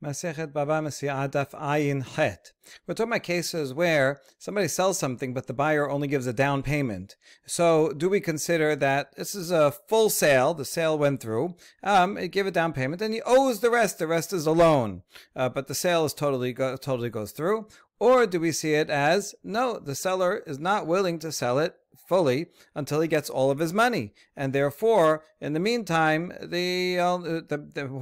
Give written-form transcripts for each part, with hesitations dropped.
Masechet Baba Mesia Daf Ayin Het. We're talking about cases where somebody sells something, but the buyer only gives a down payment. So, do we consider that this is a full sale? The sale went through. It gave a down payment, and he owes the rest. The rest is a loan, but the sale is totally goes through. Or do we see it as no? The seller is not willing to sell it fully until he gets all of his money, and therefore, in the meantime, what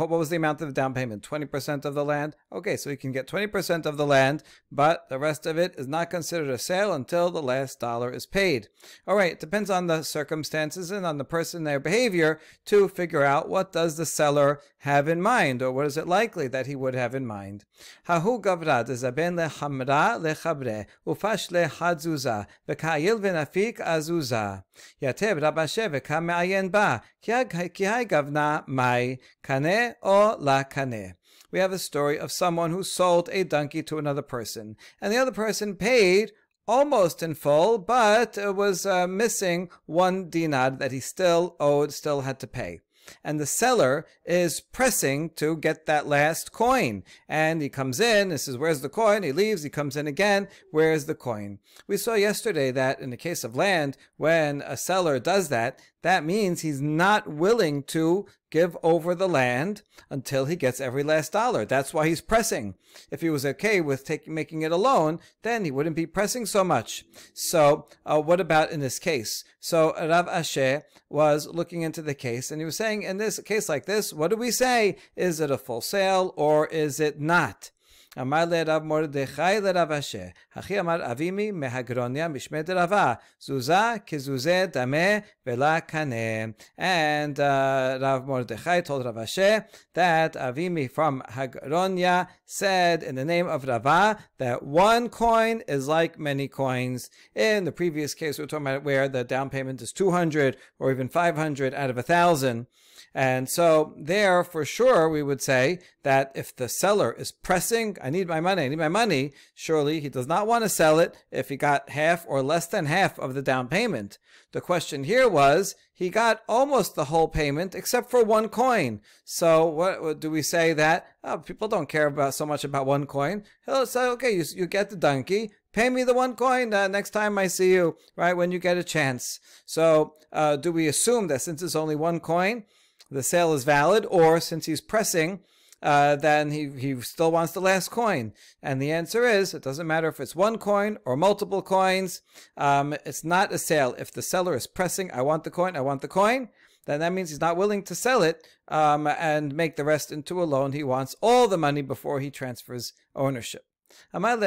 was the amount of the down payment? 20% of the land. Okay, so he can get 20% of the land, but the rest of it is not considered a sale until the last dollar is paid. All right, it depends on the circumstances and on the person, their behavior, to figure out what does the seller have in mind, or what is it likely that he would have in mind. Hahu gavra dezaben lechamra lechabre ufash lehadzuza v'ka'il v'nafik azuza yatev rabashe v'kame'ayen ba ki hai gavna mai kane o la kane. We have a story of someone who sold a donkey to another person, and the other person paid almost in full, but was missing 1 dinar that he still had to pay. And the seller is pressing to get that last coin. And he comes in and says, where's the coin? He leaves, he comes in again, where's the coin? We saw yesterday that in the case of land, when a seller does that, that means he's not willing to give over the land until he gets every last dollar. That's why he's pressing. If he was okay with making it a loan, then he wouldn't be pressing so much. So what about in this case? So Rav Asher was looking into the case, and he was saying, in this case like this, what do we say? Is it a full sale or is it not? Amar le Rav Mordechai le Rav Asher, Hachi amar avimi mehagronia mishme de Rava, zuza kizuze dameh vela kaneh. And Rav Mordechai told Rav Asher that Avimi from Hagronia said in the name of Rava that 1 coin is like many coins. In the previous case, we were talking about where the down payment is 200 or even 500 out of 1,000. And so there, for sure, we would say that if the seller is pressing, I need my money, surely he does not want to sell it if he got half or less than half of the down payment. The question here was, he got almost the whole payment except for 1 coin. So what do we say that people don't care about so much about 1 coin? He'll say, okay, you get the donkey, pay me the 1 coin next time I see you, right, when you get a chance. So do we assume that since it's only 1 coin, the sale is valid, or since he's pressing, then he still wants the last coin? And the answer is, it doesn't matter if it's 1 coin or multiple coins. It's not a sale. If the seller is pressing, I want the coin, then that means he's not willing to sell it and make the rest into a loan. He wants all the money before he transfers ownership. So now we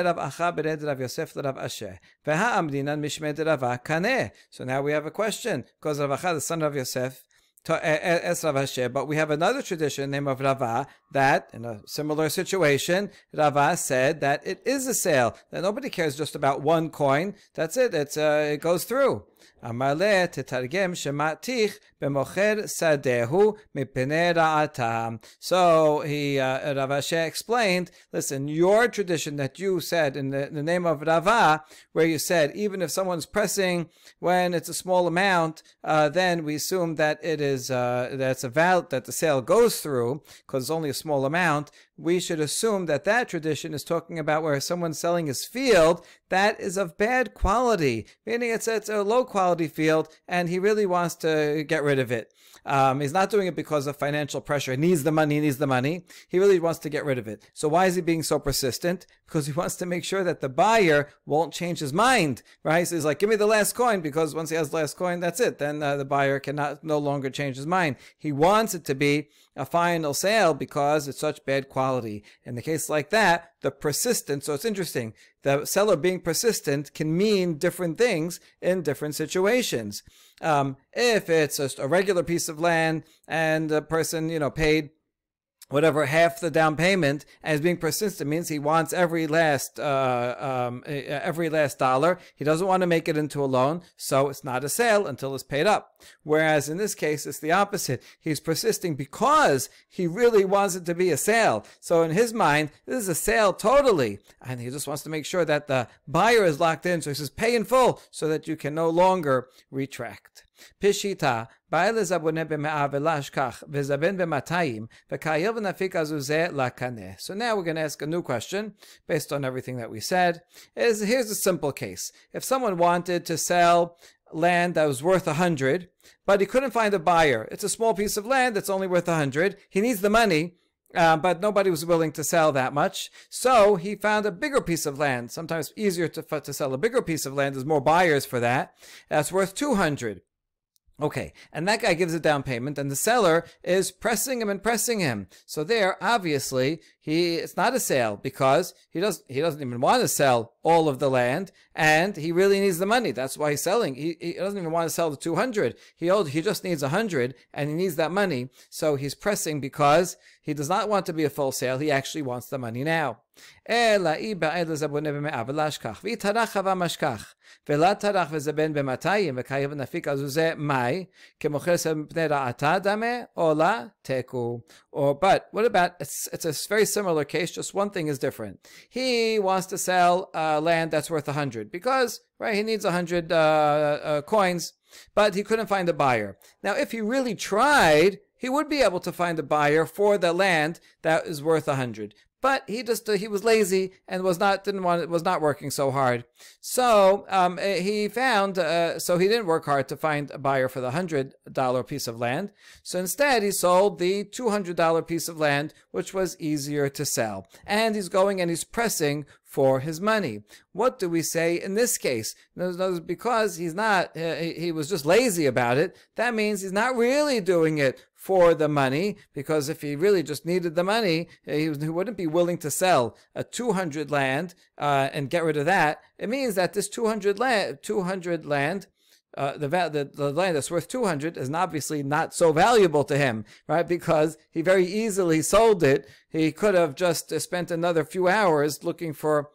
have a question, because Rav Acha, the son of Yosef, but we have another tradition named of Rava that, in a similar situation, Rava said that it is a sale, that nobody cares just about 1 coin. That's it. It goes through. Amale tetargem shematich b'mocher sadehu mipnei ra'atam. So Rav Asher explained, listen, your tradition that you said in the name of Rava, where you said even if someone's pressing when it's a small amount, then we assume that it is that the sale goes through because it's only a small amount. We should assume that that tradition is talking about where someone's selling his field that is of bad quality, meaning it's a low quality field, and he really wants to get rid of it. He's not doing it because of financial pressure. He needs the money. He really wants to get rid of it. So why is he being so persistent? Because he wants to make sure that the buyer won't change his mind, right? So he's like, give me the last coin, because once he has the last coin, that's it. Then the buyer no longer change his mind. He wants it to be a final sale because it's such bad quality. In the case like that, the persistence, so it's interesting, the seller being persistent can mean different things in different situations. If it's just a regular piece of land and the person, paid whatever, half the down payment, and is being persistent, means he wants every last dollar. He doesn't want to make it into a loan, so it's not a sale until it's paid up. Whereas in this case, it's the opposite. He's persisting because he really wants it to be a sale. So in his mind, this is a sale totally, and he just wants to make sure that the buyer is locked in. So he says, pay in full so that you can no longer retract. Pishita, ba'ele zabone b'me'ah v'lashkach, v'zaben b'matayim, v'kayev v'nafik azuzeh lakaneh. So now we're going to ask a new question, based on everything that we said. Here's a simple case. If someone wanted to sell land that was worth 100, but he couldn't find a buyer. It's a small piece of land that's only worth 100. He needs the money, but nobody was willing to sell that much. So he found a bigger piece of land. Sometimes easier to sell a bigger piece of land. There's more buyers for that. That's worth 200. Okay, and that guy gives a down payment, and the seller is pressing him and pressing him. So there, obviously, it's not a sale because he doesn't even want to sell all of the land, and he really needs the money. That's why he's selling. He doesn't even want to sell the 200. He just needs 100, and he needs that money. So he's pressing because he does not want to be a full sale. He actually wants the money now. But what about, it's a very similar case, just one thing is different. He wants to sell land that's worth 100 because, right, he needs 100 coins, but he couldn't find a buyer. Now, if he really tried, he would be able to find a buyer for the land that is worth 100. But he was lazy and was not working so hard. So he didn't work hard to find a buyer for the $100 piece of land. So instead he sold the $200 piece of land, which was easier to sell. And he's going and he's pressing for his money. What do we say in this case? Because he was just lazy about it, that means he's not really doing it for the money, because if he really just needed the money, he wouldn't be willing to sell a 200 land and get rid of that. It means that this 200 land, the land that's worth 200 is obviously not so valuable to him, right? Because he very easily sold it. He could have just spent another few hours looking for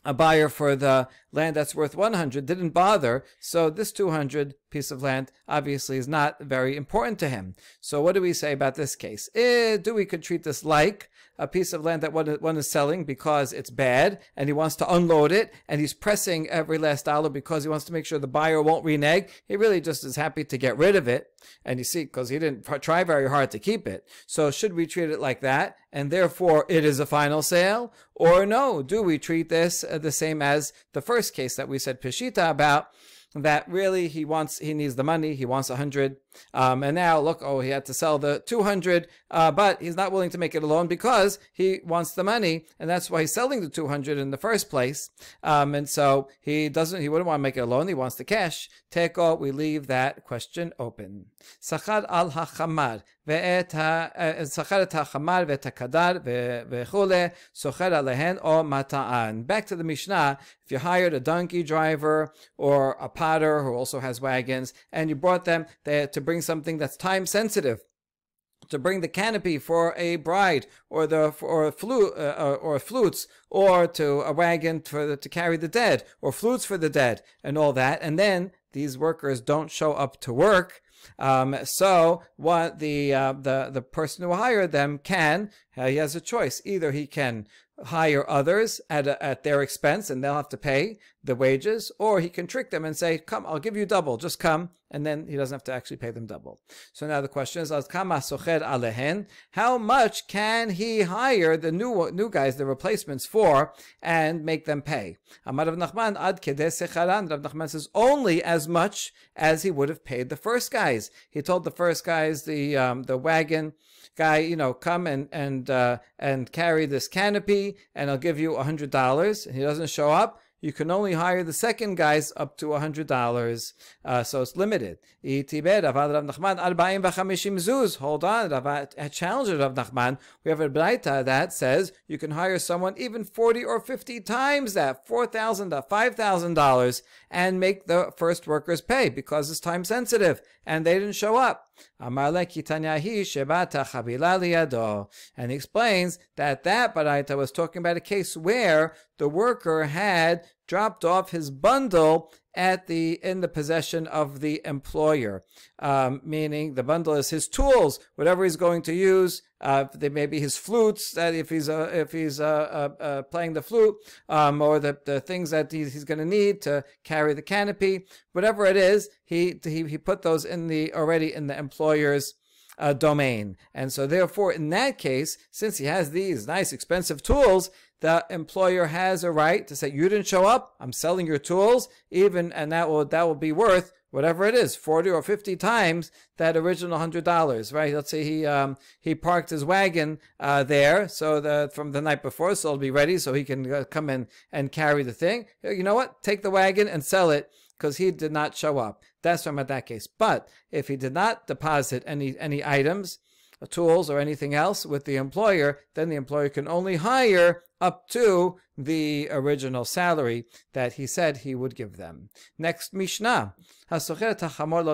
a buyer for the land that's worth 100, didn't bother. So this 200 piece of land obviously is not very important to him. So what do we say about this case? We could treat this like a piece of land that one is selling because it's bad and he wants to unload it, and he's pressing every last dollar because he wants to make sure the buyer won't renege. He really just is happy to get rid of it. And you see, because he didn't try very hard to keep it. So should we treat it like that, and therefore it is a final sale? Or no, do we treat this the same as the first case that we said Peshita about, that really he needs the money, he wants 100, and now look, he had to sell the 200, but he's not willing to make it a loan because he wants the money, and that's why he's selling the 200 in the first place, and so he wouldn't want to make it a loan, he wants the cash. Teko, we leave that question open. Sachar al hachamar sachar et hachamar ve'et hakadar ve'chule socher alehen o mata'an. Back to the Mishnah. If you hired a donkey driver or a potter who also has wagons, and you brought them there to bring something that's time sensitive, to bring the canopy for a bride, or flutes, or to a wagon to carry the dead, or flutes for the dead, and all that, and then these workers don't show up to work. So what the person who hired them he has a choice. Either he can hire others at their expense and they'll have to pay the wages, or he can trick them and say, come, I'll give you double, just come, and then he doesn't have to actually pay them double. So now the question is, how much can he hire the new guys, the replacements, for, and make them pay? Amar Rav Nachman, ad kedeh secharan. Rav Nachman says only as much as he would have paid the first guys. He told the first guys, the wagon guy, come and carry this canopy, and I'll give you $100. And he doesn't show up, you can only hire the second guys up to $100. So it's limited. Hold on, a challenge of Rav Nachman. We have a braita that says you can hire someone even 40 or 50 times that, $4,000 to $5,000, and make the first workers pay because it's time sensitive and they didn't show up. And he explains that braita was talking about a case where the worker had dropped off his bundle in the possession of the employer, meaning the bundle is his tools, whatever he's going to use. They may be his flutes, that if he's playing the flute, or the things that he's going to need to carry the canopy, whatever it is, he put those already in the employer's domain. And so therefore, in that case, since he has these nice expensive tools, the employer has a right to say, you didn't show up, I'm selling your tools, and that will be worth whatever it is, 40 or 50 times that original $100, right? Let's say he parked his wagon there, so from the night before, so it'll be ready, so he can come in and carry the thing. You know what? Take the wagon and sell it, because he did not show up. That's from that case. But if he did not deposit any items, tools, or anything else with the employer, then the employer can only hire up to the original salary that he said he would give them. Next Mishnah. If someone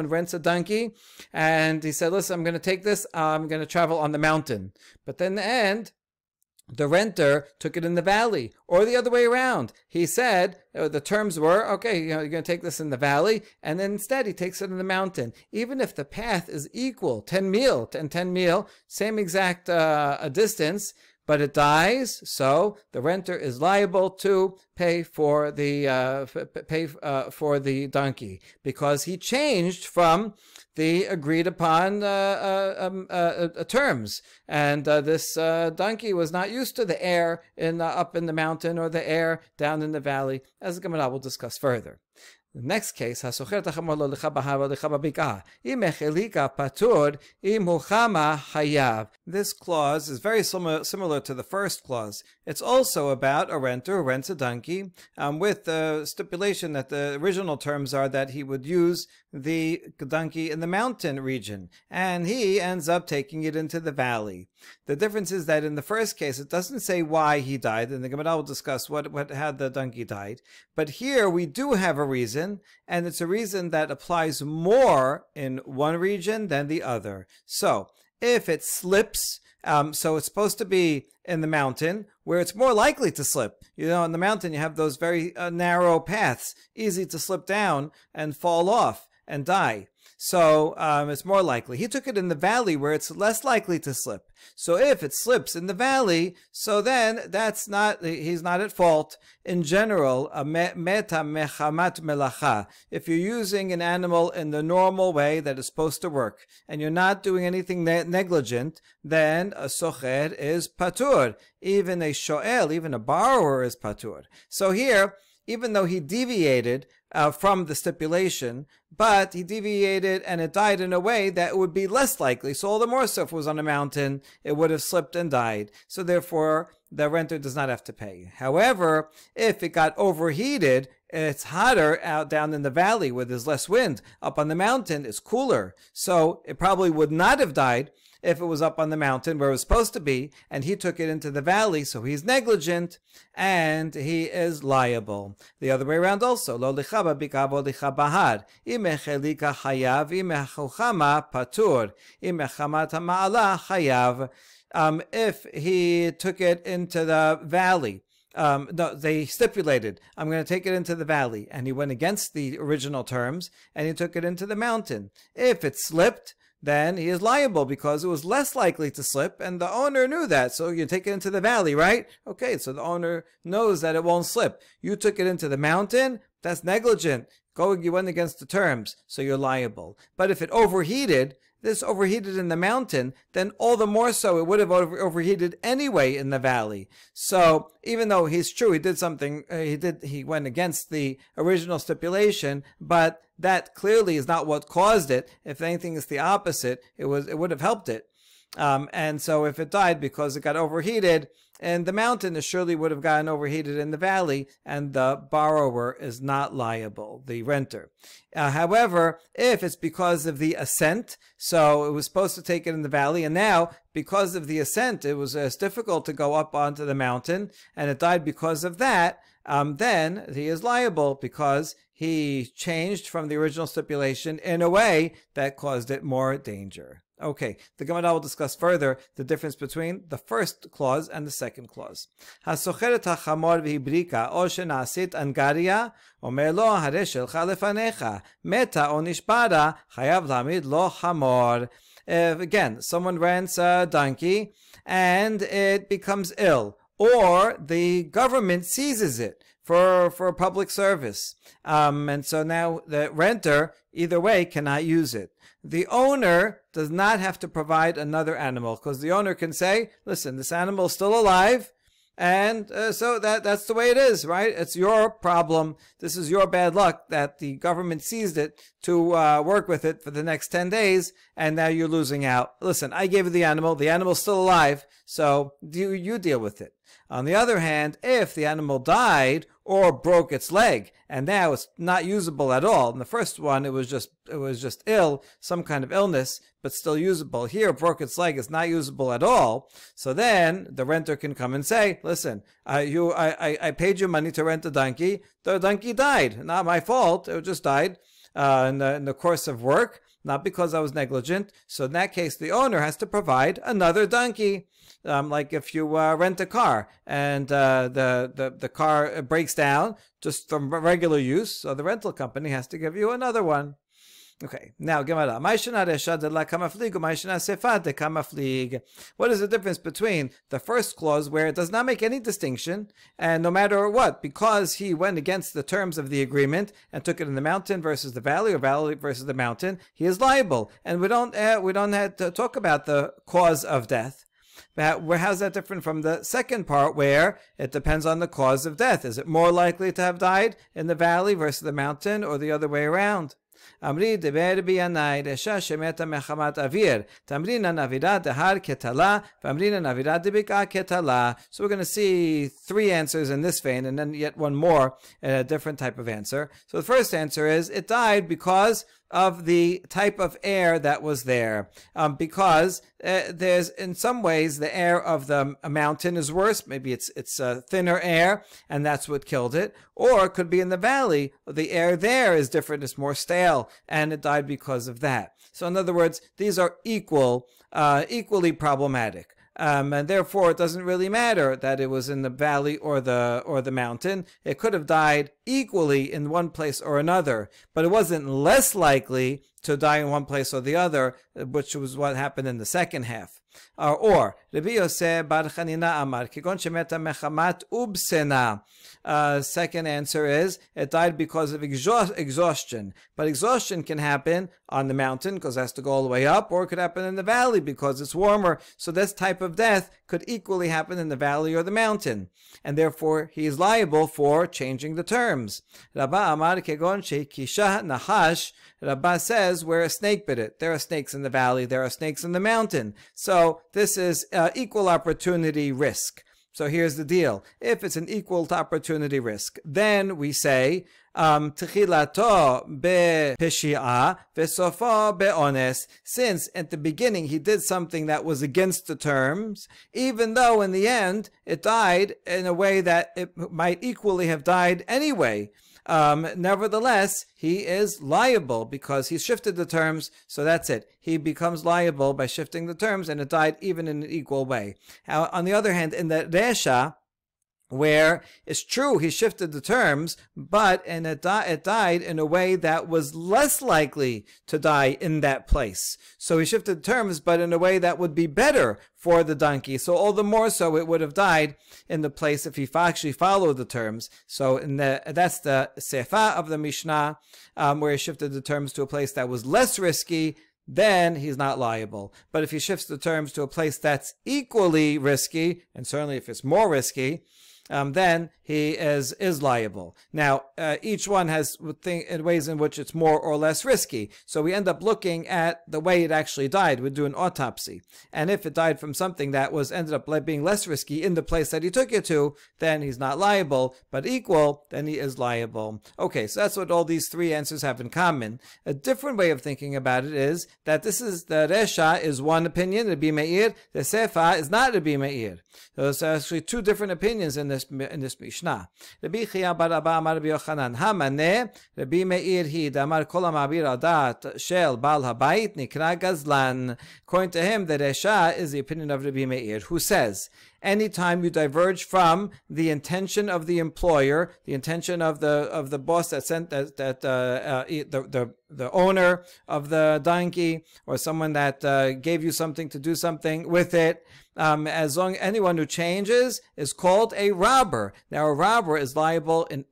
rents a donkey and he said, listen, I'm going to take this, I'm going to travel on the mountain. But then in the end, the renter took it in the valley, or the other way around. He said, the terms were, okay, you're going to take this in the valley, and then instead he takes it in the mountain. Even if the path is equal, 10 mil, same exact distance, but it dies, so the renter is liable to pay for the donkey, because he changed from the agreed upon terms, and this donkey was not used to the air up in the mountain or the air down in the valley, as the Gemara will discuss further. The next case, this clause is very similar to the first clause. It's also about a renter who rents a donkey, with the stipulation that the original terms are that he would use the donkey in the mountain region, and he ends up taking it into the valley. The difference is that in the first case, it doesn't say why he died, and the Gemara will discuss how the donkey died. But here we do have a reason, and it's a reason that applies more in one region than the other. So if it slips, so it's supposed to be in the mountain where it's more likely to slip. You know, in the mountain you have those very narrow paths, easy to slip down and fall off and die. So it's more likely. He took it in the valley where it's less likely to slip. So if it slips in the valley, so then he's not at fault. In general, meta mechamat melacha. If you're using an animal in the normal way that is supposed to work, and you're not doing anything negligent, then a socher is patur. Even a shoel, even a borrower is patur. So here, even though he deviated from the stipulation, but he deviated and it died in a way that would be less likely. So all the more so if it was on a mountain, it would have slipped and died. So therefore, the renter does not have to pay. However, if it got overheated, it's hotter out down in the valley where there's less wind. Up on the mountain, it's cooler. So it probably would not have died if it was up on the mountain where it was supposed to be, and he took it into the valley, so he's negligent, and he is liable. The other way around also. Lo licha b'bika vo licha bahar. Im echelika chayav, im echochama patur. Im echamat ha'ma'ala chayav. If he took it into the valley, no, they stipulated, I'm going to take it into the valley, and he went against the original terms, and he took it into the mountain. If it slipped, then he is liable because it was less likely to slip, and the owner knew that. So you take it into the valley, right? Okay, so the owner knows that it won't slip. You took it into the mountain, that's negligent. You went against the terms, so you're liable. But if it overheated, this overheated in the mountain, then all the more so it would have overheated anyway in the valley. So even though he's true, he did something, he went against the original stipulation, but that clearly is not what caused it. If anything, it's the opposite. It would have helped it. And so if it died because it got overheated in the mountain, it surely would have gotten overheated in the valley, and the borrower is not liable, the renter. However, if it's because of the ascent, so it was supposed to take it in the valley, and now because of the ascent, it was difficult to go up onto the mountain, and it died because of that, then he is liable because he changed from the original stipulation in a way that caused it more danger. Okay, the Gemara will discuss further the difference between the first clause and the second clause. Hasocheret hachamor v'hibrika o shenasit angaria omer lo hare shelcha lefanecha meta o nishbara chayav lamid lo hamor. Again, someone rents a donkey and it becomes ill, or the government seizes it for public service. And so now the renter, either way, cannot use it. The owner does not have to provide another animal, because the owner can say, listen, this animal is still alive, and so that's the way it is, right? It's your problem. This is your bad luck that the government seized it to work with it for the next 10 days, and now you're losing out. Listen, I gave you the animal's still alive, so you deal with it. On the other hand, if the animal died or broke its leg, and now it's not usable at all. In the first one, it was just ill, some kind of illness, but still usable. Here, it broke its leg, it's not usable at all. So then the renter can come and say, listen, I paid you money to rent a donkey. The donkey died. Not my fault. It just died in the course of work, not because I was negligent. So in that case, the owner has to provide another donkey. Like if you rent a car and the car breaks down just from regular use, so the rental company has to give you another one. Okay, now Gemara. What is the difference between the first clause, where it does not make any distinction, and no matter what, because he went against the terms of the agreement and took it in the mountain versus the valley, or valley versus the mountain, he is liable, and we don't have to talk about the cause of death. How's that different from the second part, where it depends on the cause of death? Is it more likely to have died in the valley versus the mountain, or the other way around? Amri deber biyanai resha shemeta mechamat avir tamrina navira dehar ketala v'amrina navira debika ketala. So we're going to see three answers in this vein, and then yet one more, a different type of answer. So the first answer is it died because of the type of air that was there, because there's, in some ways, the air of the mountain is worse. Maybe it's thinner air, and that's what killed it. Or it could be in the valley. The air there is different. It's more stale, and it died because of that. So in other words, these are equally problematic. And therefore, it doesn't really matter that it was in the valley or the mountain. It could have died equally in one place or another, but it wasn't less likely to die in one place or the other, which was what happened in the second half. Or Rabbi Yosef bar Chanina Amar Kigon Shemeta Mechamat Ubsena. Second answer is it died because of exhaustion. But exhaustion can happen on the mountain because it has to go all the way up, or it could happen in the valley because it's warmer. So this type of death could equally happen in the valley or the mountain, and therefore he is liable for changing the terms. Rabba Amar Kegon Sheikisha Nahash. Rabba says where a snake bit it. There are snakes in the valley, there are snakes in the mountain. So this is equal opportunity risk. So here's the deal. If it's an equal opportunity risk, then we say, Tchilato be'peshia v'sofo be'ones. Since at the beginning he did something that was against the terms, even though in the end it died in a way that it might equally have died anyway. Nevertheless, he is liable because he shifted the terms, so that's it. He becomes liable by shifting the terms, and it died even in an equal way. Now, on the other hand, in the Resha, where it's true he shifted the terms, but it died in a way that was less likely to die in that place. So he shifted the terms, but in a way that would be better for the donkey. So all the more so it would have died in the place if he actually followed the terms. So that's the Sefa of the Mishnah, where he shifted the terms to a place that was less risky. Then he's not liable. But if he shifts the terms to a place that's equally risky, and certainly if it's more risky, then he is liable. Now, each one has ways in which it's more or less risky. So we end up looking at the way it actually died. We do an autopsy. And if it died from something that ended up being less risky in the place that he took it to, then he's not liable. But equal, then he is liable. Okay, so that's what all these three answers have in common. A different way of thinking about it is that the Resha is one opinion, Rabbi Meir. The Sefa is not Rabbi Meir. So there's actually two different opinions in the this Mishnah. Rabbi Chia bar Abba amar Rabbi Yochanan, Hamaneh Rabbi Meir hi damar kol hama'abir al da'at shel Baal habayit nikra gazlan. According to him, the Resha is the opinion of Rabbi Meir, who says, anytime you diverge from the intention of the employer, the intention of the boss that sent the owner of the donkey, or someone that gave you something to do something with it, as long anyone who changes is called a robber. Now, a robber is liable in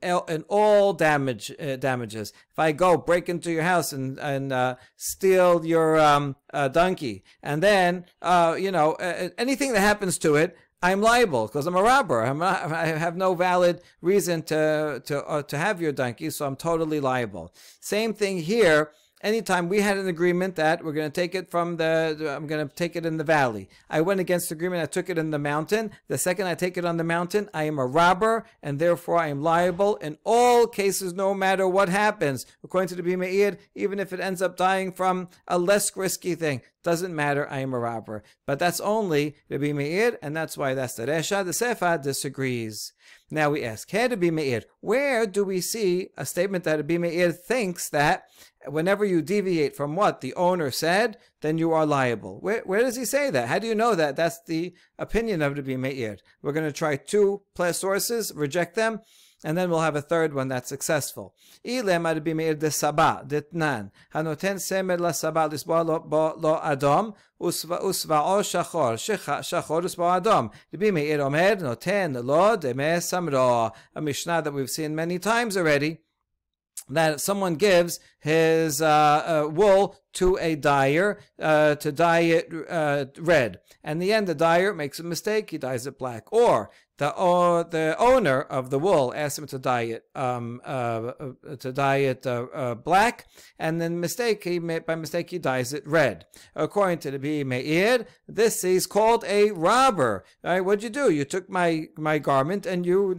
all damages. If I go break into your house and steal your donkey, and then anything that happens to it, I'm liable because I'm a robber. I have no valid reason to have your donkey, so I'm totally liable. Same thing here. Anytime we had an agreement that we're going to take it I'm going to take it in the valley. I went against the agreement. I took it in the mountain. The second I take it on the mountain, I am a robber, and therefore I am liable in all cases, no matter what happens. According to the Rabbi Meir, even if it ends up dying from a less risky thing, doesn't matter, I am a robber. But that's only Rabbi Meir, and that's why that's the Resha. The Sefa disagrees. Now we ask, hey Rabbi Meir, where do we see a statement that Rabbi Meir thinks that whenever you deviate from what the owner said, then you are liable? Where does he say that? How do you know that that's the opinion of Rabbi Meir? We're going to try two sources, reject them, and then we'll have a third one that's successful. Ilem Rabbi Meir de Saba, ditnan, hanoten semer la Saba lisba lo adom, usva'o shachor, shachor usva'o adom. Rabbi Meir omer, noten lo deme samro. A Mishnah that we've seen many times already, that someone gives his wool to a dyer to dye it red. And in the end, the dyer makes a mistake. He dyes it black. Or the owner of the wool asks him to dye it black, and then by mistake he dyes it red. According to the Rabbi Meir, this is called a robber. All right, what'd you do? You took my garment and you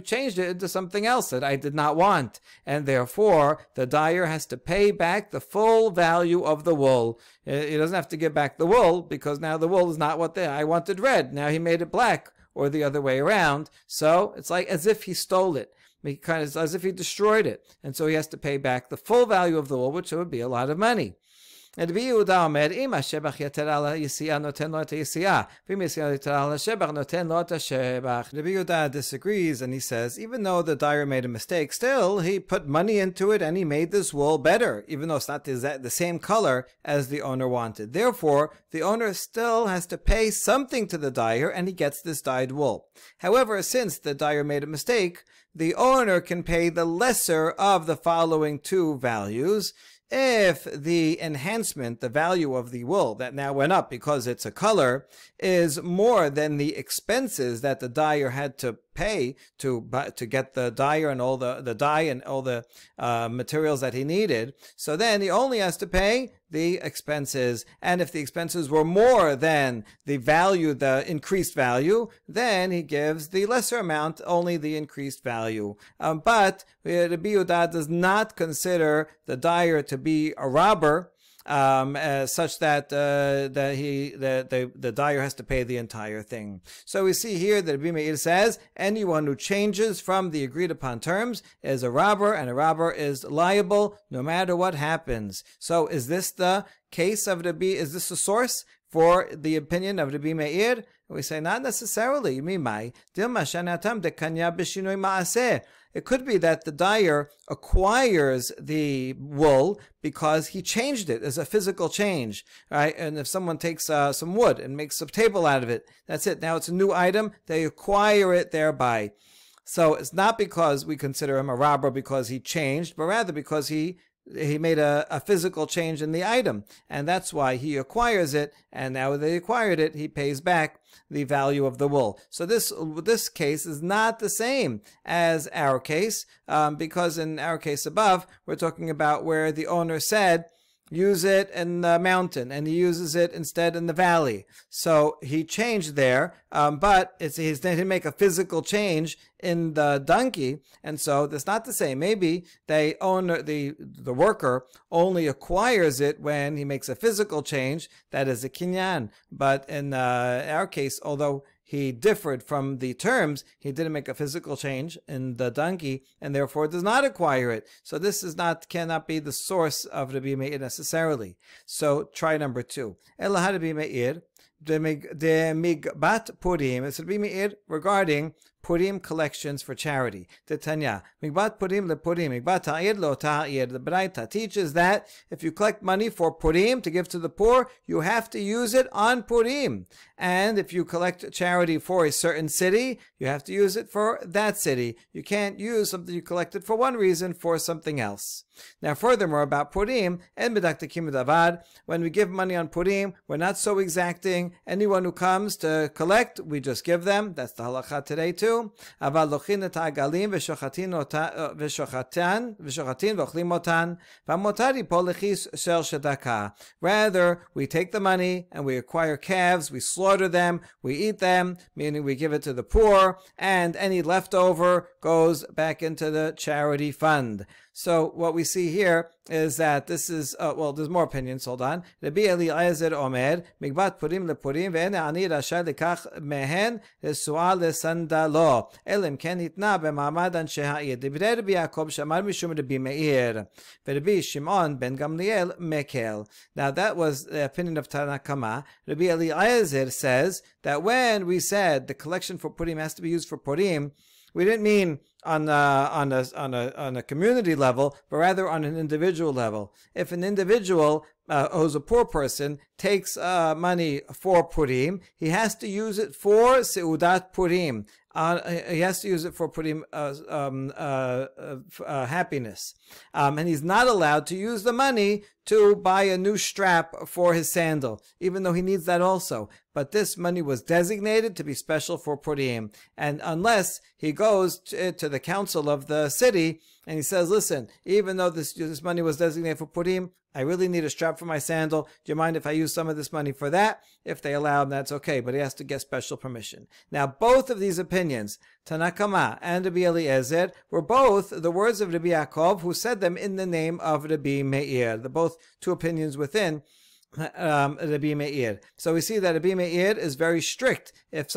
changed it into something else that I did not want, and therefore the dyer has to pay back the full value of the wool. He doesn't have to give back the wool because now the wool is not what I wanted red. Now he made it black, or the other way around. So it's like as if he stole it. Kind of as if he destroyed it. And so he has to pay back the full value of the wool, which would be a lot of money. And Rabbi Yehuda omer, im hashebach yater al ha'yisiah noten lo et ha'yisiah, v'im ha'yisiah yater al ha'shebach noten lo et ha'shebach. Rabbi Yehuda disagrees, and he says, even though the dyer made a mistake, still he put money into it and he made this wool better, even though it's not the same color as the owner wanted. Therefore, the owner still has to pay something to the dyer, and he gets this dyed wool. However, since the dyer made a mistake, the owner can pay the lesser of the following two values. If the enhancement, the value of the wool that now went up because it's a color, is more than the expenses that the dyer had to pay to get the dyer and all the dye and all the materials that he needed, so then he only has to pay the expenses. And if the expenses were more than the value, the increased value, then he gives the lesser amount, only the increased value. But Rabbi Yehuda does not consider the dyer to be a robber, such that the dyer has to pay the entire thing. So we see here that Rabbi Meir says anyone who changes from the agreed upon terms is a robber, and a robber is liable no matter what happens. So is this the case of Rabbi? Is this the source for the opinion of Rabbi Meir? We say not necessarily. It could be that the dyer acquires the wool because he changed it as a physical change, right? And if someone takes some wood and makes a table out of it, that's it. Now it's a new item. They acquire it thereby. So it's not because we consider him a robber because he changed, but rather because he made a physical change in the item, and that's why he acquires it, and now that he acquired it, he pays back the value of the wool. So this case is not the same as our case, because in our case above, we're talking about where the owner said, use it in the mountain, and he uses it instead in the valley. So he changed there, but he didn't make a physical change in the donkey, and so that's not the same. Maybe the worker only acquires it when he makes a physical change, that is a kinyan. But in our case, although he differed from the terms. He didn't make a physical change in the donkey, and therefore does not acquire it. So this cannot be the source of Rabbi Meir necessarily. So try number 2. Ela Rabbi Meir de migbat Purim. It's Rabbi Meir regarding Purim collections for charity. The Tanya, migbat Purim le Purim, migbat ta'ir lo ta'ir. The Braita teaches that if you collect money for Purim to give to the poor, you have to use it on Purim. And if you collect charity for a certain city, you have to use it for that city. You can't use something you collected for one reason for something else. Now, furthermore, about Purim, en medaktakim davad, when we give money on Purim, we're not so exacting. Anyone who comes to collect, we just give them. That's the halacha today too. Aval lochin et ha'agalim v'shochatin v'ochlim otan v'motar yipol lechis shel shedakah. Rather, we take the money and we acquire calves, we slaughter them, we eat them, meaning we give it to the poor, and any leftover goes back into the charity fund. So what we see here is that this is, well, there's more opinions, hold on. Rabbi Eliezer Omer, Migbat Purim lePurim, ve'ene ani rashai lekach mehen lesu'a lesandalo, elim ken hitna b'ma'amad anshe ha'ir. Divrei Rabbi Yaakov shamar mishum Rabbi Meir, ve'Rabbi Shimon ben Gamliel mekel. Now that was the opinion of Tanna Kama. Rabbi Eliezer says that when we said the collection for Purim has to be used for Purim, we didn't mean on a community level, but rather on an individual level. If an individual who's a poor person takes money for Purim, he has to use it for Seudat Purim. He has to use it for Purim happiness. And he's not allowed to use the money to buy a new strap for his sandal, even though he needs that also. But this money was designated to be special for Purim. And unless he goes to the council of the city and he says, listen, even though this money was designated for Purim, I really need a strap for my sandal. Do you mind if I use some of this money for that? If they allow him, that's okay, but he has to get special permission. Now, both of these opinions, Tanna Kama and Rabbi Eliezer, were both the words of Rabbi Yaakov, who said them in the name of Rabbi Meir. They're both two opinions within Rabbi Meir. So we see that Rabbi Meir is very strict. If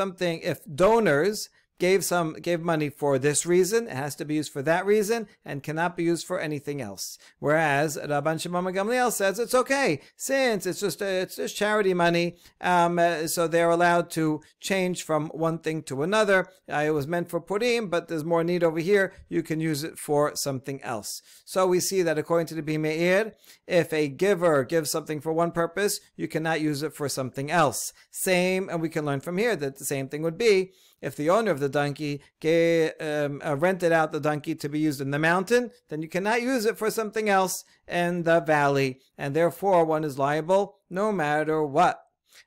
donors gave money for this reason, it has to be used for that reason and cannot be used for anything else. Whereas Rabban Shimon ben Gamliel says it's okay, since it's just charity money, so they're allowed to change from one thing to another. It was meant for Purim, but there's more need over here. You can use it for something else. So we see that according to the Rabbi Meir, if a giver gives something for one purpose, you cannot use it for something else. Same, and we can learn from here that the same thing would be if the owner of the donkey rented out the donkey to be used in the mountain, then you cannot use it for something else in the valley, and therefore one is liable no matter what.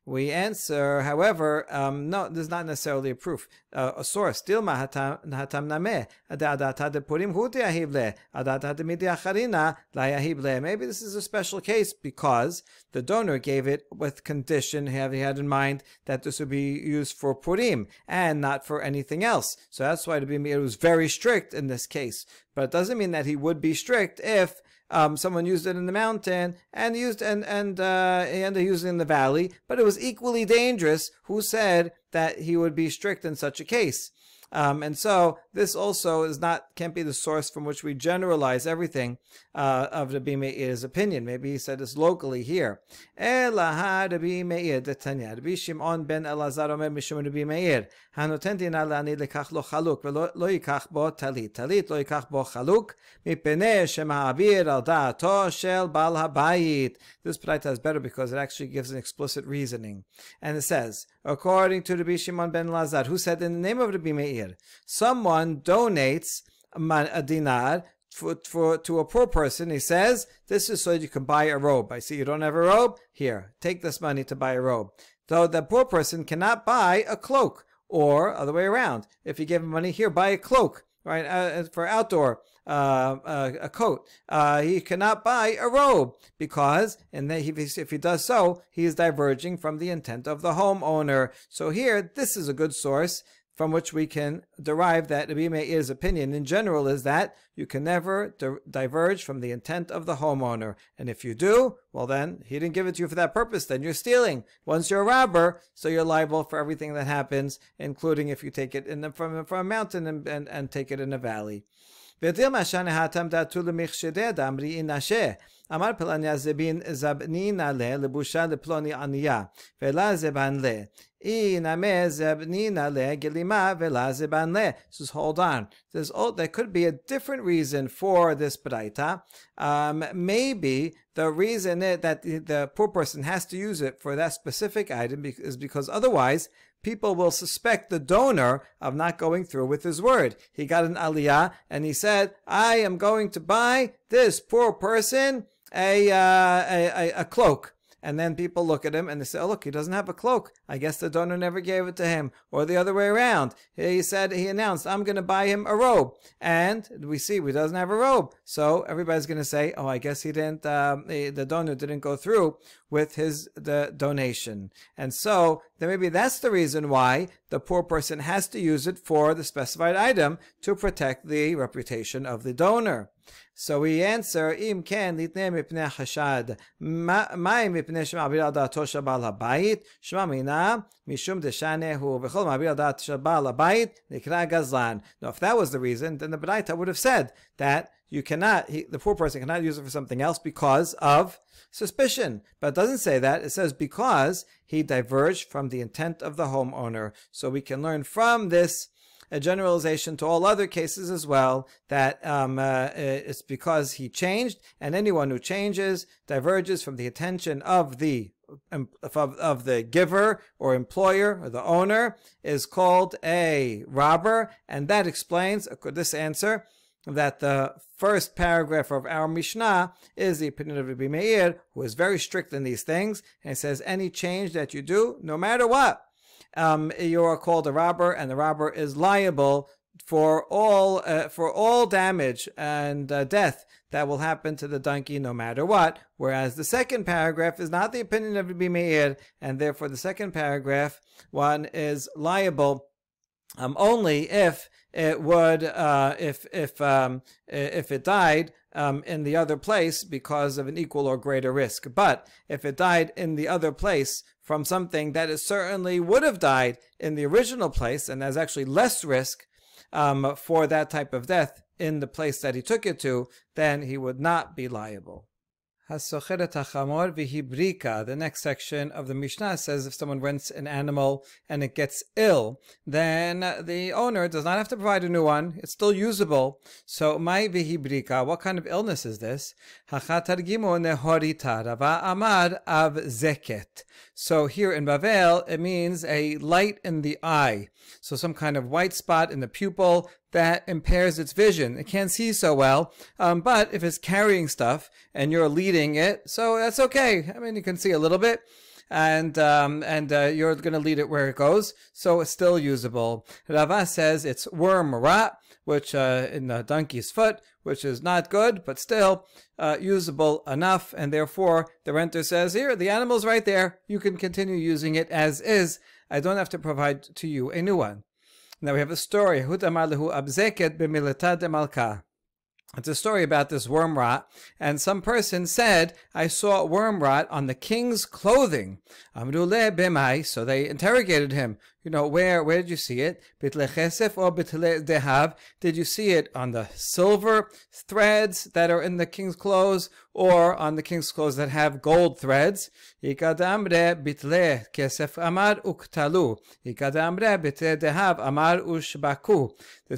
We answer, however, no, there's not necessarily a proof, a source. Dilma hatam name adata de purim huti ahible adata de midi acharina la yahible. Maybe this is a special case because the donor gave it with condition, having had in mind that this would be used for Purim and not for anything else. So that's why it was very strict in this case. But it doesn't mean that he would be strict if someone used it in the mountain and used and he used it in the valley, but it was equally dangerous. Who said that he would be strict in such a case? And so this also can't be the source from which we generalize everything of Rabbi Meir's opinion. Maybe he said this locally here. Elaha Rabbi Meir detanya. Rabbi Shimon ben Elazar omer mishum Rabbi Meir. Hanoten dina la'ani lekach lo chaluk v'lo yikach bo talit. Talit lo yikach bo chaluk mipenei shema'avir al da'ato shel bal habayit. This Braita is better because it actually gives an explicit reasoning. And it says, according to Rabbi Shimon ben Elazar, who said in the name of Rabbi Meir, someone donates a dinar to a poor person. He says, this is so you can buy a robe. I see you don't have a robe. Here, take this money to buy a robe. Though the poor person cannot buy a cloak, or other way around. If you give him money, here, buy a cloak, right, for outdoor, a coat. He cannot buy a robe because, if he does so, he is diverging from the intent of the homeowner. So here, this is a good source. from which we can derive that Rabbi Meir's opinion in general is that you can never diverge from the intent of the homeowner. And if you do, well then, he didn't give it to you for that purpose, then you're stealing. Once you're a robber, so you're liable for everything that happens, including if you take it from a mountain and take it in a valley. אמר פלניה זבנינא לה לבושה לפלוני עניה ולה זבן לה אינמה זבנינא לה גלימה ולה זבן לה. So hold on, there could be a different reason for this braita. Maybe the reason that the poor person has to use it for that specific item is because otherwise people will suspect the donor of not going through with his word. He got an aliyah and he said, I am going to buy this poor person a cloak. And then people look at him and they say, oh, look, he doesn't have a cloak. I guess the donor never gave it to him. Or the other way around. He announced, I'm going to buy him a robe. And we see he doesn't have a robe. So everybody's going to say, oh, I guess he didn't, the donor didn't go through with the donation. And so then maybe that's the reason why the poor person has to use it for the specified item to protect the reputation of the donor. So we answer, Im ken litne mipnei chashad, mai mipnei shema'abir al da'ato shel ba'al habayit, shema mina mishum deshanehu, v'chol ma'abir al da'ato shel ba'al habayit nikra gazlan. Now, if that was the reason, then the Braita would have said that you cannot, the poor person cannot use it for something else because of suspicion. But it doesn't say that. It says because he diverged from the intent of the homeowner. So we can learn from this a generalization to all other cases as well, that it's because he changed, and anyone who changes diverges from the intention of the giver or employer or the owner is called a robber. And that explains this answer, that the first paragraph of our Mishnah is the opinion of Rabbi Meir, who is very strict in these things, and says any change that you do, no matter what, you are called a robber, and the robber is liable for all damage and death that will happen to the donkey, no matter what. Whereas the second paragraph is not the opinion of Rabbi Meir, and therefore the second paragraph one is liable only if it would if it died in the other place because of an equal or greater risk. But if it died in the other place from something that it certainly would have died in the original place, and there's actually less risk for that type of death in the place that he took it to, then he would not be liable. The next section of the Mishnah says if someone rents an animal and it gets ill, then the owner does not have to provide a new one. It's still usable. So, mai vihibrika, what kind of illness is this? So here in Bavel, it means a light in the eye. So some kind of white spot in the pupil that impairs its vision. It can't see so well, but if it's carrying stuff and you're leading it, so that's okay. I mean, you can see a little bit, and you're going to lead it where it goes, so it's still usable. Rava says it's worm rot, which in the donkey's foot, which is not good, but still usable enough, and therefore the renter says, here, the animal's right there. You can continue using it as is. I don't have to provide to you a new one. Now we have a story. It's a story about this worm rot, and some person said, I saw worm rot on the king's clothing. So they interrogated him. Where did you see it? Did you see it on the silver threads that are in the king's clothes, or on the king's clothes that have gold threads? There's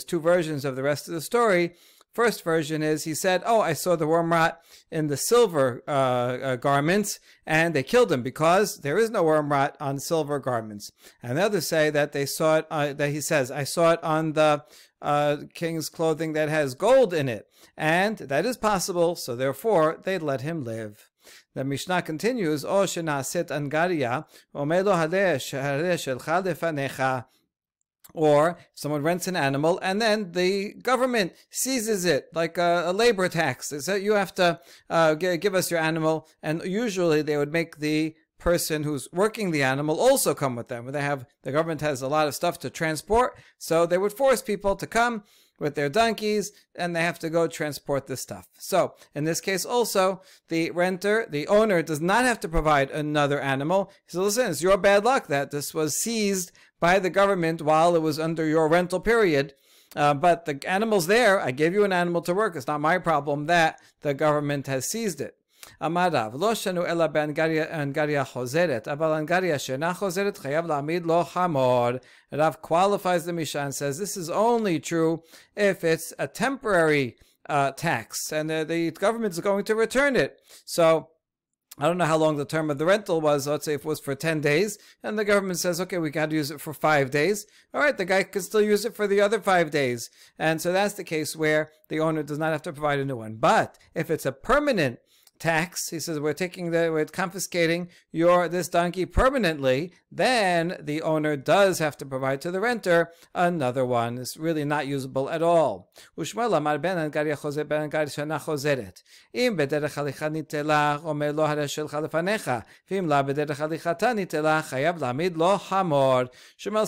two versions of the rest of the story. First version is, he said, oh, I saw the worm rot in the silver garments, and they killed him because there is no worm rot on silver garments. And the others say that they saw it, that he says, I saw it on the king's clothing that has gold in it. And that is possible, so therefore they let him live. The Mishnah continues, O shenaset angaria, omelo haleh shelcha lefanecha. Or someone rents an animal and then the government seizes it, like a labor tax. They say, you have to give us your animal, and usually they would make the person who's working the animal also come with them. The government has a lot of stuff to transport, so they would force people to come with their donkeys, and they have to go transport this stuff. So in this case also, the owner does not have to provide another animal. He says, listen, it's your bad luck that this was seized by the government while it was under your rental period. But the animal's there. I gave you an animal to work. It's not my problem that the government has seized it. Amarav, lo shanu ela be'angaria chozeret, aval angaria she'ena chozeret chayav la'amid lo chamor. Rav qualifies the Mishnah and says this is only true if it's a temporary tax, and the government is going to return it. So I don't know how long the term of the rental was. Let's say if it was for 10 days, and the government says, okay, we got to use it for 5 days. All right, the guy can still use it for the other 5 days. And so that's the case where the owner does not have to provide a new one. But if it's a permanent tax, he says we're confiscating this donkey permanently, then the owner does have to provide to the renter another one. It's really not usable at all. Shmuel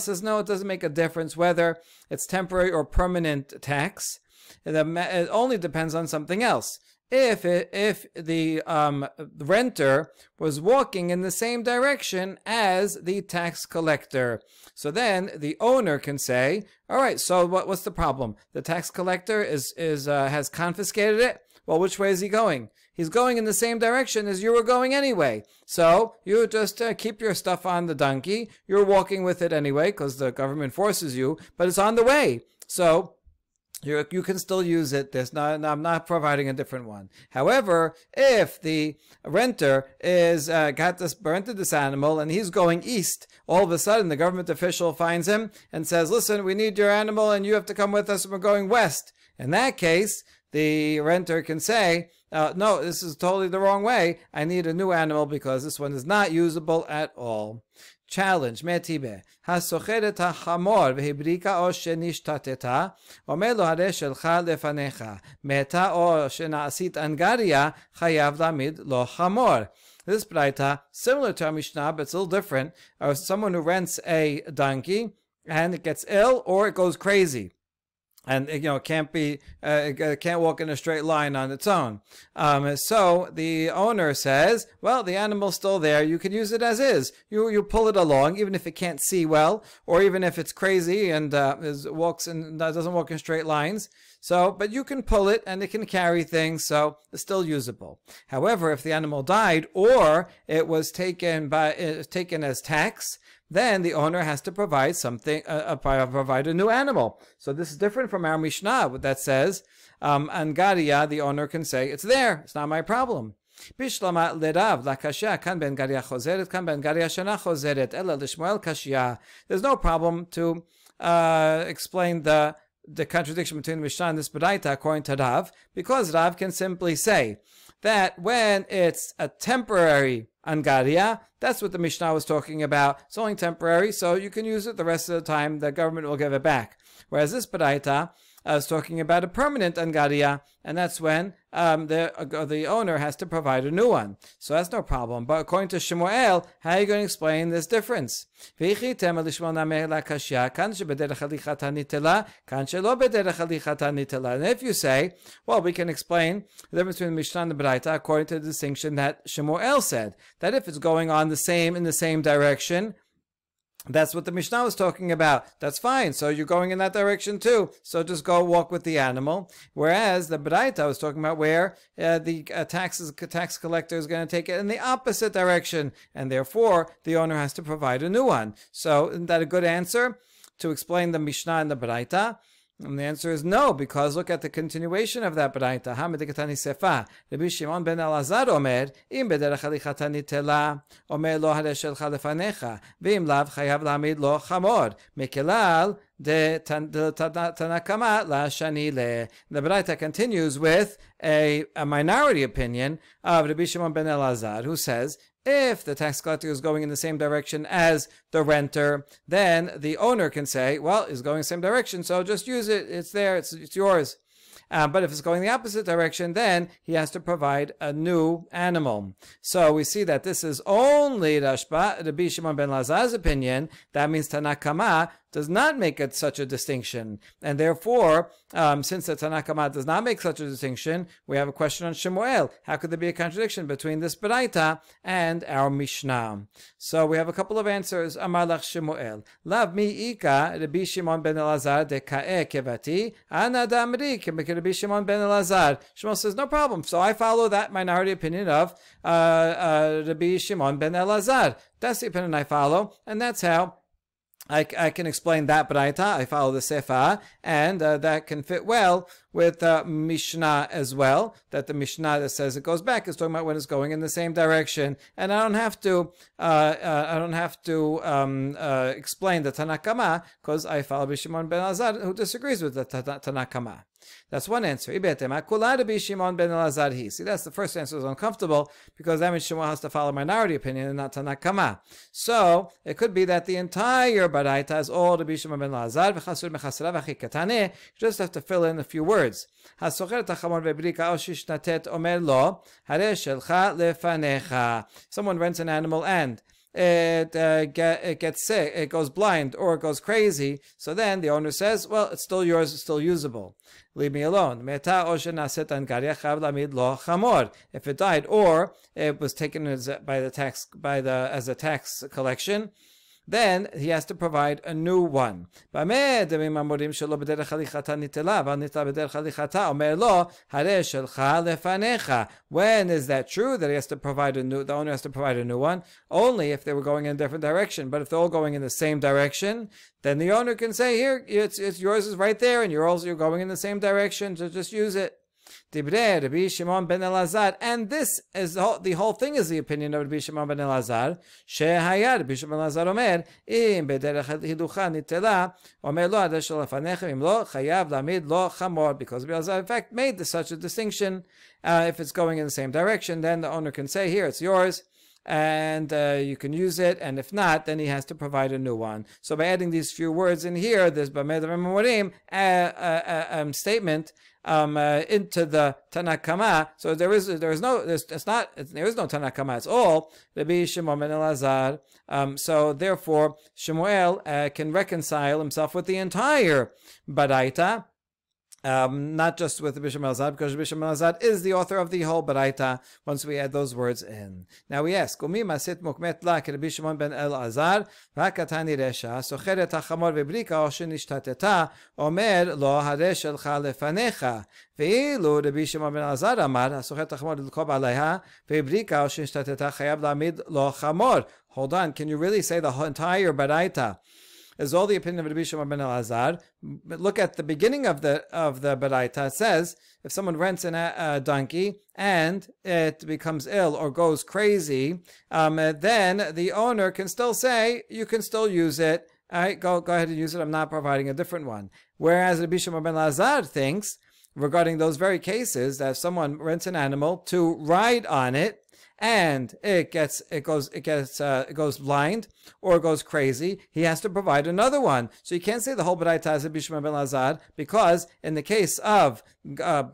says no, it doesn't make a difference whether it's temporary or permanent tax. It only depends on something else. If the renter was walking in the same direction as the tax collector, so then the owner can say, all right, so what's the problem? The tax collector has confiscated it. Well, which way is he going? He's going in the same direction as you were going anyway. So you just keep your stuff on the donkey. You're walking with it anyway because the government forces you, but it's on the way. So you can still use it. I'm not providing a different one. However, if the renter rented this animal and he's going east, all of a sudden the government official finds him and says, listen, we need your animal and you have to come with us and we're going west. In that case, the renter can say, no, this is totally the wrong way. I need a new animal because this one is not usable at all. Challenge, metibe. הסוחרת החמור והבריקה או שנשתתתה, אומר לו הרי שלך לפניך, מתה או שנעשית אנגריה, חייב להעמיד לו חמור. This braita, similar to our Mishnah, but it's a little different, or someone who rents a donkey and it gets ill or it goes crazy. And it can't walk in a straight line on its own. So the owner says, well, the animal's still there. You can use it as is. You pull it along, even if it can't see well, or even if it's crazy and doesn't walk in straight lines. So, but you can pull it and it can carry things, so it's still usable. However, if the animal died or it was taken as tax, then the owner has to provide provide a new animal. So this is different from our Mishnah that says, Angaria, the owner can say, it's there, it's not my problem. Bishlama lerav lakashya kan ben garia chozeret kan ben garia shana chozeret ela lishmoel kashya. There's no problem to explain the contradiction between the Mishnah and this Baraita according to Rav, because Rav can simply say that when it's a temporary Angaria, that's what the Mishnah was talking about. It's only temporary, so you can use it the rest of the time. The government will give it back. Whereas this Baraita is talking about a permanent Angaria, and that's when the owner has to provide a new one. So that's no problem. But according to Shemuel, how are you going to explain this difference? And if you say, well, we can explain the difference between the Mishnah and the Baraita according to the distinction that Shemuel said, that if it's going on in the same direction, that's what the Mishnah was talking about. That's fine. So you're going in that direction too. So just go walk with the animal. Whereas the Baraita was talking about where the tax collector is going to take it in the opposite direction. And therefore, the owner has to provide a new one. So isn't that a good answer to explain the Mishnah and the Baraita? And the answer is no, because look at the continuation of that Baraita. Hamidikatani sefa. Rabbi Shimon ben Elazar omer, im bederach halichata nitela, omer lo hare shelcha lefanecha, v'im lav chayav lahamid lo chamor, mekelal de tanakama la shani le. The Baraita continues with a minority opinion of Rabbi Shimon ben Elazar, who says, if the tax collector is going in the same direction as the renter, then the owner can say, well, he's going in the same direction, so just use it. It's there. It's yours. But if it's going the opposite direction, then he has to provide a new animal. So we see that this is only Rabbi Shimon ben Lazar's opinion. That means Tanakama does not make it such a distinction. And therefore, since the Tanakama does not make such a distinction, we have a question on Shemuel. How could there be a contradiction between this Baraita and our Mishnah? So we have a couple of answers. Amar lach Shemuel. Lav mi ika Rabbi Shimon ben Elazar de ka'e kevati, ana damri Rabbi Shimon ben Elazar. Shemuel says, no problem. So I follow that minority opinion of Rabbi Shimon ben Elazar. That's the opinion I follow, and that's how I can explain that Baraita. I follow the Sefa, and that can fit well with Mishnah as well. That the Mishnah that says it goes back is talking about when it's going in the same direction, and I don't have to explain the Tanakama because I follow Shimon ben Elazar, who disagrees with the Tanakama. That's one answer. See, that's the first answer. Is uncomfortable because that means Shmuel has to follow minority opinion and not Tanakama. So it could be that the entire Baraita is all Rabbi Shimon ben Elazar. You just have to fill in a few words. Someone rents an animal and it gets sick, it goes blind, or it goes crazy. So then the owner says, well, it's still yours, it's still usable. Leave me alone. If it died or it was taken as a tax collection, then he has to provide a new one. When is that true that he has to provide the owner has to provide a new one? Only if they were going in a different direction. But if they're all going in the same direction, then the owner can say, here, it's yours is right there, and you're going in the same direction, so just use it. Rabbi Shimon ben Elazar, and this is the whole thing is the opinion of Rabbi Shimon ben Elazar. Shehayad Rabbi Shimon ben Elazar omer im bederech hiducha nitela omer lo adash lefanechem im lo chayav lamid lo chamor, because Rabbi Elazar in fact made such a distinction. If it's going in the same direction, then the owner can say, here, it's yours, and you can use it, and if not, then he has to provide a new one. So by adding these few words in here, this Bamed Memorim statement into the Tanakama, so there is no Tanakama. It's all Rabbi Shimon ben Elazar. So therefore, Shemuel can reconcile himself with the entire Baraita. Not just with Rabbi Shimon ben Elazar, because Rabbi Shimon ben Elazar is the author of the whole Baraita once we add those words in. Now we ask, Umi masit mukmet la Rabbi Shimon ben Elazar, v'akatani resha, socheret hachamor v'brika o shenishtateta, omer lo haresha l'cha lefanecha, ve'ilu Rabbi Shimon ben Elazar amar, socheret hachamor l'kob aleha, v'brika o shenishtateta chayav lamid lo chamor. Hold on, can you really say the whole entire Baraita is all the opinion of Rabbi Shimon ben Elazar? Look at the beginning of the Baraita. It says, if someone rents a donkey and it becomes ill or goes crazy, then the owner can still say, you can still use it. All right, go ahead and use it. I'm not providing a different one. Whereas Rabbi Shimon ben Elazar thinks, regarding those very cases, that if someone rents an animal to ride on it, and it goes blind or goes crazy, he has to provide another one. So you can't say the whole Baraita is Rabbi Shimon ben Elazar, because in the case of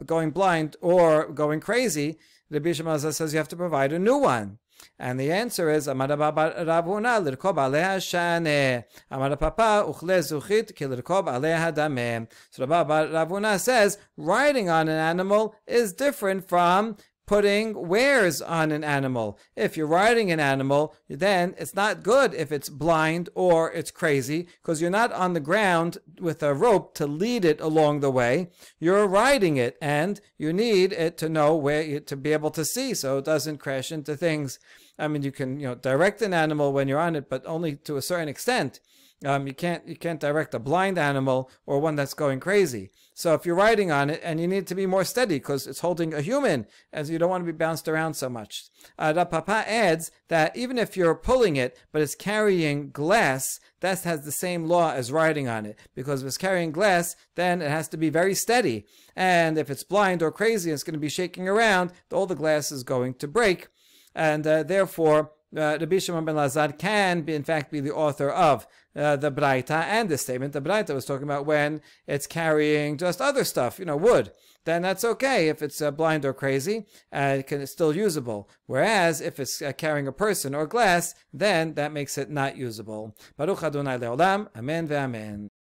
going blind or going crazy, Rabbi Shimon ben Elazar says you have to provide a new one. And the answer is Amar Rabba Huna lirkob aleha shaneh. Amar Papa uchle zuchit ki lirkob aleha dameh. So Rabba Huna says riding on an animal is different from putting wares on an animal. If you're riding an animal, then it's not good if it's blind or it's crazy, because you're not on the ground with a rope to lead it along the way. You're riding it, and you need it to know where to be able to see, so it doesn't crash into things. I mean, you can direct an animal when you're on it, but only to a certain extent. You can't direct a blind animal or one that's going crazy. So if you're riding on it, and you need to be more steady because it's holding a human, as you don't want to be bounced around so much. Papa adds that even if you're pulling it, but it's carrying glass, that has the same law as riding on it. Because if it's carrying glass, then it has to be very steady. And if it's blind or crazy, it's going to be shaking around, all the glass is going to break. And therefore, Rabbi Shimon ben Lazar can, in fact, be the author of the Braita and the statement. The Braita was talking about when it's carrying just other stuff, wood. Then that's okay. If it's blind or crazy, it's still usable. Whereas if it's carrying a person or glass, then that makes it not usable. Baruch Adonai Leolam. Amen ve'amen.